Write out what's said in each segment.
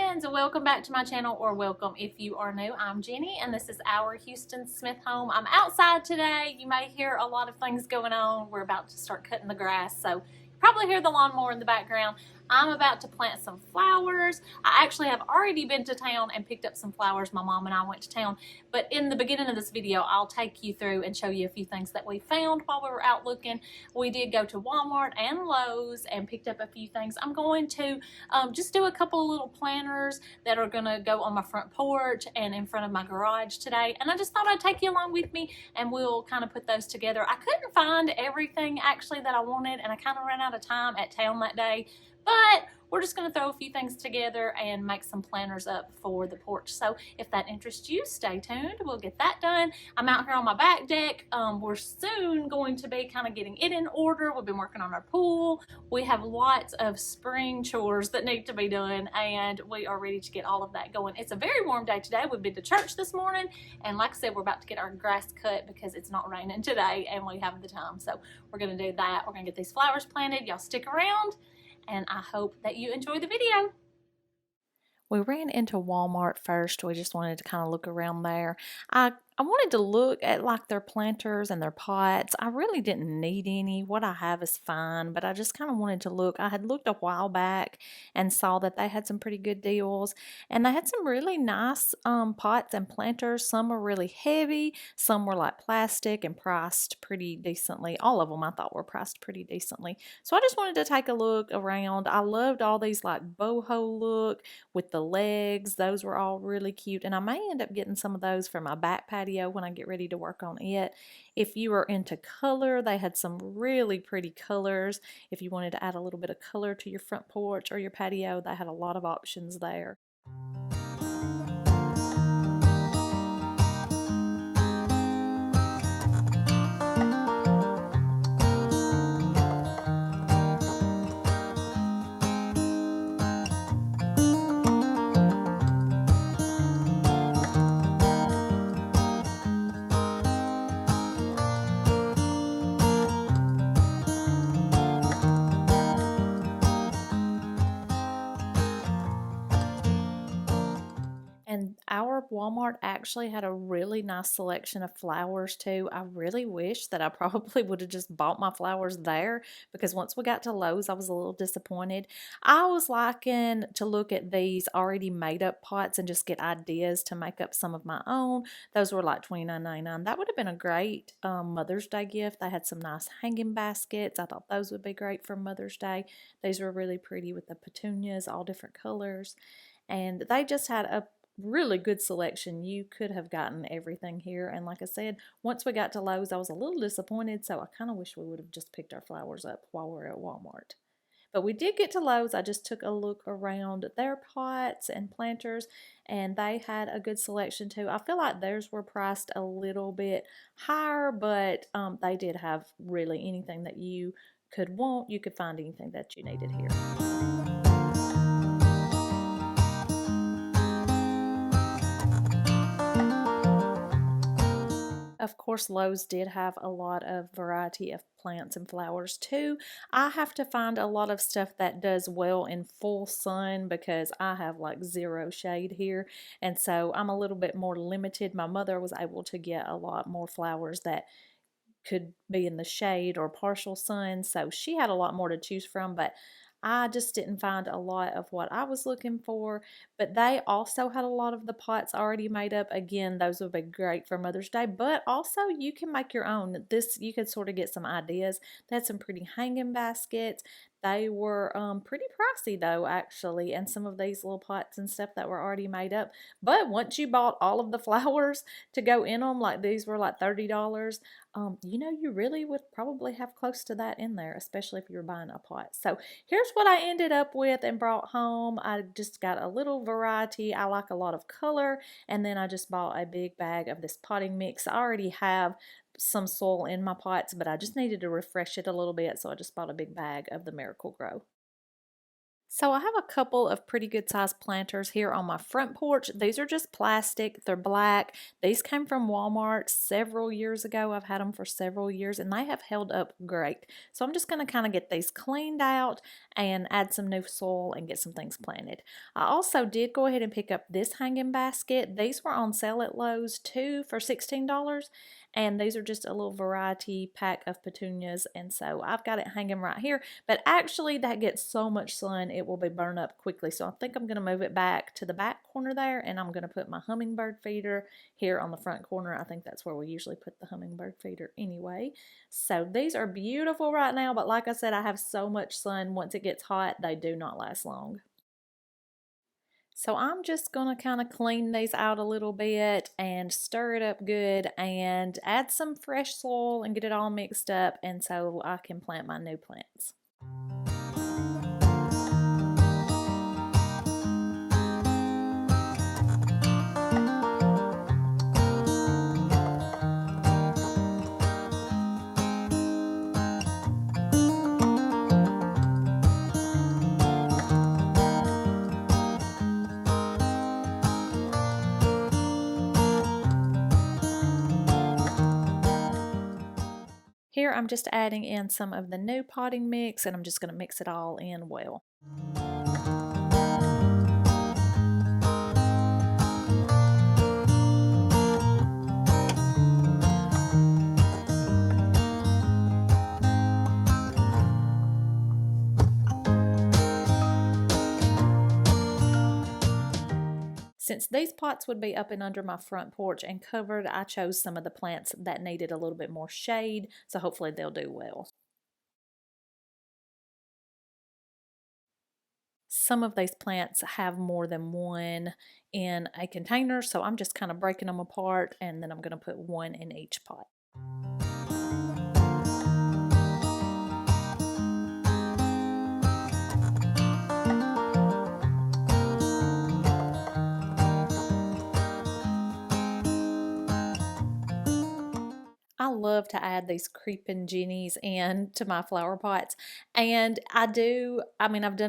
friends, welcome back to my channel, or welcome if you are new. I'm Jenny and this is our Houston Smith home. I'm outside today. You may hear a lot of things going on. We're about to start cutting the grass, so you probably hear the lawnmower in the background. I'm about to plant some flowers. I actually have already been to town and picked up some flowers. My mom and I went to town, but in the beginning of this video I'll take you through and show you a few things that we found while we were out looking. We did go to Walmart and Lowe's and picked up a few things. I'm going to just do a couple of little planters that are gonna go on my front porch and in front of my garage today, and I just thought I'd take you along with me and we'll kind of put those together. I couldn't find everything actually that I wanted, and I kind of ran out of time at town that day, but we're just going to throw a few things together and make some planters up for the porch. So if that interests you, stay tuned. We'll get that done. I'm out here on my back deck. We're soon going to be kind of getting it in order. We've been working on our pool. We have lots of spring chores that need to be done, and we are ready to get all of that going. It's a very warm day today. We've been to church this morning, and like I said, we're about to get our grass cut because it's not raining today and we have the time. So we're going to do that. We're going to get these flowers planted. Y'all stick around, and I hope that you enjoy the video. We ran into Walmart first. We just wanted to kind of look around there. I wanted to look at like their planters and their pots. I really didn't need any. What I have is fine, but I just kind of wanted to look. I had looked a while back and saw that they had some pretty good deals, and they had some really nice pots and planters. Some were really heavy, some were like plastic and priced pretty decently. All of them I thought were priced pretty decently. So I just wanted to take a look around. I loved all these like boho look with the legs. Those were all really cute, and I may end up getting some of those for my back patio when I get ready to work on it. If you are into color, they had some really pretty colors. If you wanted to add a little bit of color to your front porch or your patio, they had a lot of options there. And our Walmart actually had a really nice selection of flowers too. I really wish that I probably would have just bought my flowers there, because once we got to Lowe's, I was a little disappointed. I was liking to look at these already made up pots and just get ideas to make up some of my own. Those were like $29.99. That would have been a great Mother's Day gift. They had some nice hanging baskets. I thought those would be great for Mother's Day. These were really pretty with the petunias, all different colors. And they just had a really good selection. You could have gotten everything here, and like I said, once we got to Lowe's I was a little disappointed, so I kind of wish we would have just picked our flowers up while we were at Walmart. But we did get to Lowe's. I just took a look around their pots and planters, and they had a good selection too. I feel like theirs were priced a little bit higher, but they did have really anything that you could want. You could find anything that you needed here. Of course, Lowe's did have a lot of variety of plants and flowers too. I have to find a lot of stuff that does well in full sun because I have like zero shade here, and so I'm a little bit more limited. My mother was able to get a lot more flowers that could be in the shade or partial sun, so she had a lot more to choose from, but I just didn't find a lot of what I was looking for. But they also had a lot of the pots already made up. Again, those would be great for Mother's Day, but also you can make your own. This, you could sort of get some ideas. They had some pretty hanging baskets. They were pretty pricey though, actually, and some of these little pots and stuff that were already made up. But once you bought all of the flowers to go in them, like these were like $30, you know, you really would probably have close to that in there, especially if you're buying a pot. So here's what I ended up with and brought home. I just got a little variety. I like a lot of color, and then I just bought a big bag of this potting mix. I already have some soil in my pots, but I just needed to refresh it a little bit, so I just bought a big bag of the Miracle-Gro. So I have a couple of pretty good sized planters here on my front porch. These are just plastic. They're black. These came from Walmart several years ago. I've had them for several years and they have held up great. So I'm just going to kind of get these cleaned out and add some new soil and get some things planted. I also did go ahead and pick up this hanging basket. These were on sale at Lowe's too for $16. And these are just a little variety pack of petunias. And so I've got it hanging right here. But actually that gets so much sun it will be burned up quickly. So I think I'm going to move it back to the back corner there, and I'm going to put my hummingbird feeder here on the front corner. I think that's where we usually put the hummingbird feeder anyway. So these are beautiful right now, but like I said, I have so much sun. Once it gets hot, they do not last long. So I'm just going to kind of clean these out a little bit and stir it up good and add some fresh soil and get it all mixed up, and so I can plant my new plants. Here I'm just adding in some of the new potting mix, and I'm just going to mix it all in well. Since these pots would be up and under my front porch and covered, I chose some of the plants that needed a little bit more shade, so hopefully they'll do well. Some of these plants have more than one in a container, so I'm just kind of breaking them apart, and then I'm going to put one in each pot. I love to add these creeping jennies in to my flower pots. And I've done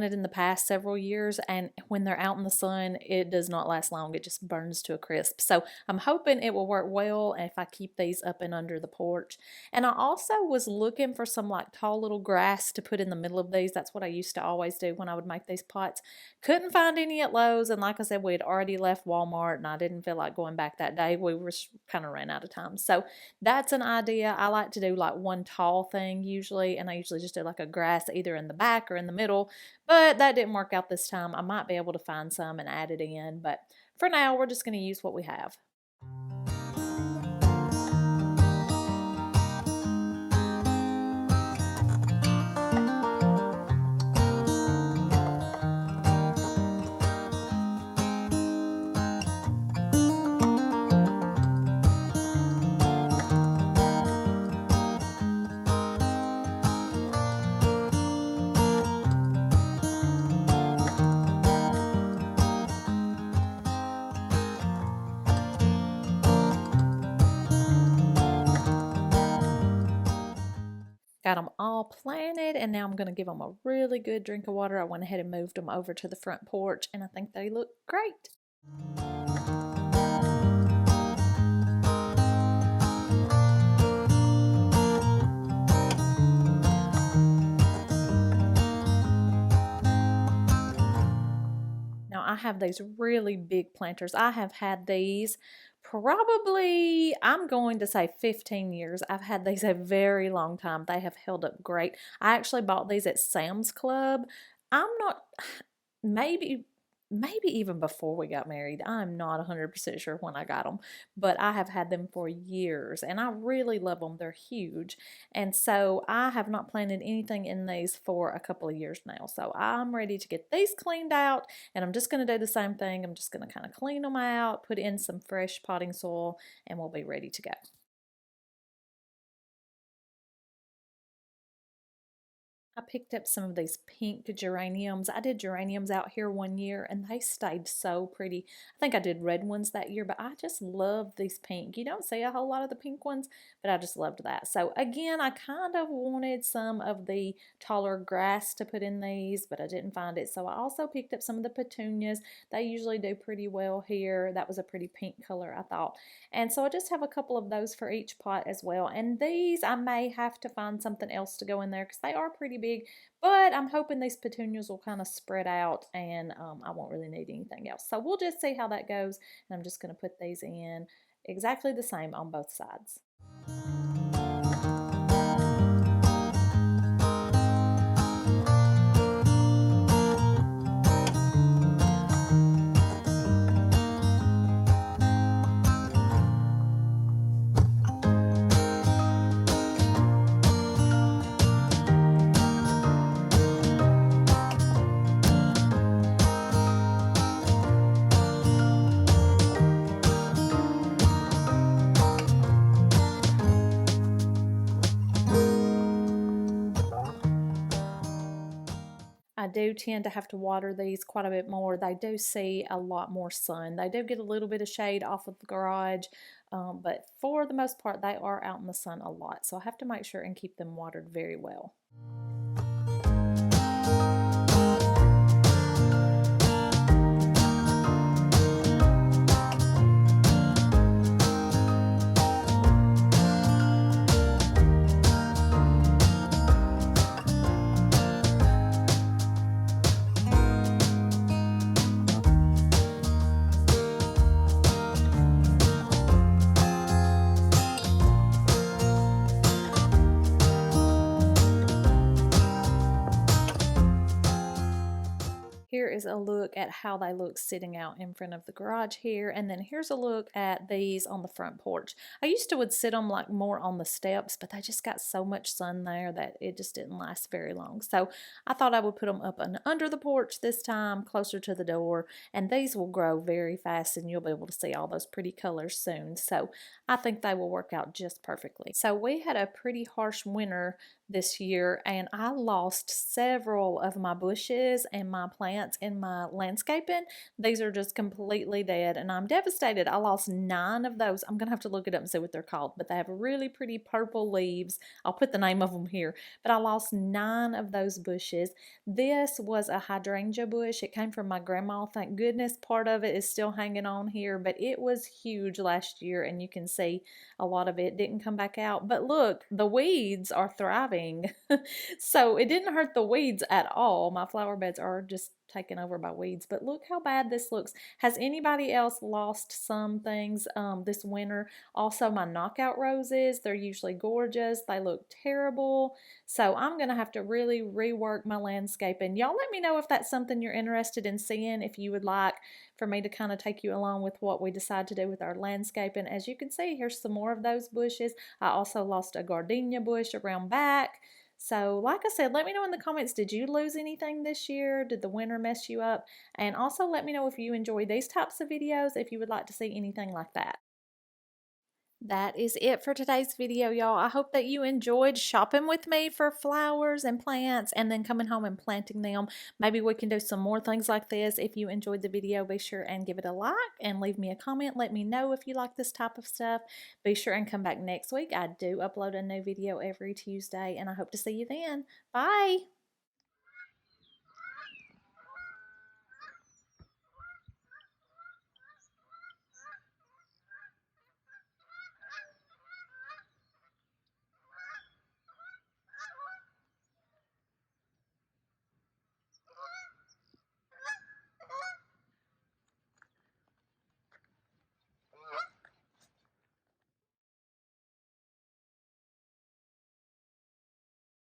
it in the past several years, and when they're out in the sun, it does not last long. It just burns to a crisp. So I'm hoping it will work well if I keep these up and under the porch. And I also was looking for some like tall little grass to put in the middle of these. That's what I used to always do when I would make these pots. Couldn't find any at Lowe's, and like I said, we had already left Walmart and I didn't feel like going back that day. We were kind of ran out of time. So that's an idea. I like to do like one tall thing usually, and I usually just do like a grass either in the back or in the middle, but that didn't work out this time. I might be able to find some and add it in, but for now we're just going to use what we have. Got them all planted, and now I'm going to give them a really good drink of water. I went ahead and moved them over to the front porch, and I think they look great. Now I have these really big planters. I have had these probably, I'm going to say 15 years. I've had these a very long time. They have held up great. I actually bought these at Sam's Club. I'm not, maybe even before we got married. I'm not 100% sure when I got them, but I have had them for years and I really love them. They're huge. And so I have not planted anything in these for a couple of years now. So I'm ready to get these cleaned out, and I'm just going to do the same thing. I'm just going to kind of clean them out, put in some fresh potting soil, and we'll be ready to go. I picked up some of these pink geraniums. I did geraniums out here one year and they stayed so pretty. I think I did red ones that year, but I just love these pink. You don't see a whole lot of the pink ones, but I just loved that. So again, I kind of wanted some of the taller grass to put in these, but I didn't find it. So I also picked up some of the petunias. They usually do pretty well here. That was a pretty pink color, I thought. And so I just have a couple of those for each pot as well. And these, I may have to find something else to go in there because they are pretty big. But I'm hoping these petunias will kind of spread out and I won't really need anything else. So we'll just see how that goes. And I'm just going to put these in exactly the same on both sides. I do tend to have to water these quite a bit more. They do see a lot more sun. They do get a little bit of shade off of the garage, but for the most part, they are out in the sun a lot. So I have to make sure and keep them watered very well. Here is a look at how they look sitting out in front of the garage here, and then here's a look at these on the front porch. I used to would sit them like more on the steps, but they just got so much sun there that it just didn't last very long. So I thought I would put them up and under the porch this time, closer to the door, and these will grow very fast and you'll be able to see all those pretty colors soon. So I think they will work out just perfectly. So we had a pretty harsh winter this year and I lost several of my bushes and my plants in my landscaping. These are just completely dead and I'm devastated. I lost 9 of those. I'm gonna have to look it up and see what they're called, but they have really pretty purple leaves. I'll put the name of them here, but I lost 9 of those bushes. This was a hydrangea bush. It came from my grandma. Thank goodness part of it is still hanging on here, but it was huge last year and you can see a lot of it didn't come back out. But look, the weeds are thriving. So it didn't hurt the weeds at all. My flower beds are just taken over by weeds, but look how bad this looks. Has anybody else lost some things this winter? Also, my knockout roses, they're usually gorgeous. They look terrible. So I'm going to have to really rework my landscaping. Y'all let me know if that's something you're interested in seeing, if you would like for me to kind of take you along with what we decide to do with our landscaping. As you can see, here's some more of those bushes. I also lost a gardenia bush around back. So like I said, let me know in the comments, did you lose anything this year? Did the winter mess you up? And also let me know if you enjoy these types of videos, if you would like to see anything like that. That is it for today's video, y'all. I hope that you enjoyed shopping with me for flowers and plants and then coming home and planting them. Maybe we can do some more things like this. If you enjoyed the video, be sure and give it a like and leave me a comment. Let me know if you like this type of stuff. Be sure and come back next week. I do upload a new video every Tuesday and I hope to see you then. Bye!